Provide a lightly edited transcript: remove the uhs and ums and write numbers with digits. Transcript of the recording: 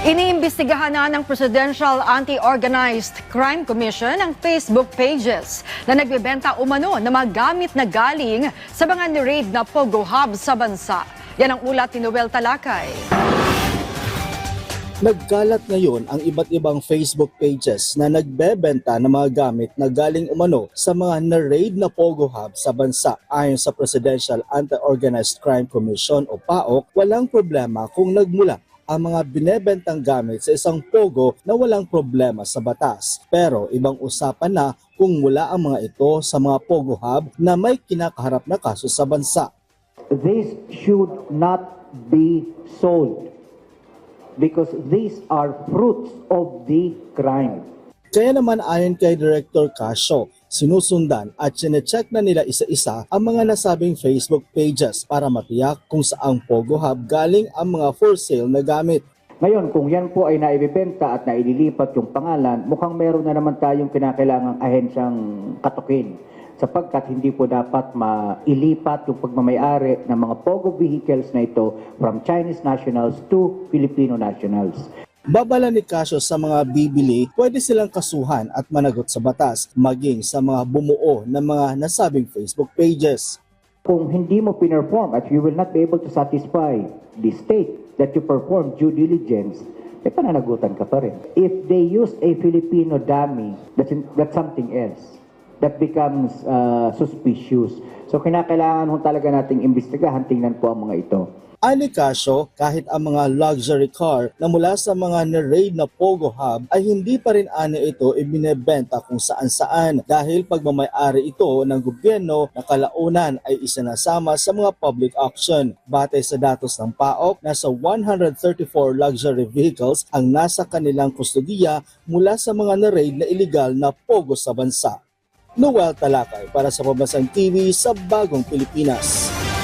Iniimbestigahan na ng Presidential Anti-Organized Crime Commission ang Facebook pages na nagbebenta umano ng mga gamit na galing sa mga ni-raid na Pogo Hub sa bansa. Yan ang ulat ni Noel Talakay. Nagkalat ngayon ang iba't ibang Facebook pages na nagbebenta ng mga gamit na galing umano sa mga na-raid na Pogo Hub sa bansa. Ayon sa Presidential Anti-Organized Crime Commission o PAOC, walang problema kung nagmula ang mga binebentang gamit sa isang Pogo na walang problema sa batas. Pero ibang usapan na kung mula ang mga ito sa mga Pogo Hub na may kinakaharap na kaso sa bansa. This should not be sold because these are fruits of the crime. Kaya naman ayon kay Director Casio, sinusundan at sinecheck na nila isa-isa ang mga nasabing Facebook pages para matiyak kung saang Pogo Hub galing ang mga for sale na gamit. Ngayon, kung yan po ay naibibenta at naililipat yung pangalan, mukhang meron na naman tayong kinakailangang ahensyang katukin sapagkat hindi po dapat mailipat yung pagmamayari ng mga Pogo vehicles na ito from Chinese nationals to Filipino nationals. Babala ni Casio sa mga bibili, pwede silang kasuhan at managot sa batas, maging sa mga bumuo ng mga nasabing Facebook pages. Kung hindi mo pinerform at you will not be able to satisfy the state that you perform due diligence, may pananagutan ka pa rin. If they use a Filipino dummy, that's something else. That becomes suspicious. So kinakailangan talaga nating imbestigahan, tingnan po ang mga ito. Ani Casio, kahit ang mga luxury car na mula sa mga na-raid na Pogo Hub ay hindi pa rin ani ito ibinebenta kung saan-saan dahil pagmamayari ito ng gobyerno na kalaunan ay isinasama sa mga public auction. Batay sa datos ng PAOC, nasa 134 luxury vehicles ang nasa kanilang kustodiya mula sa mga na-raid na illegal na Pogo sa bansa. Noel Talakay para sa Pambansang TV sa Bagong Pilipinas.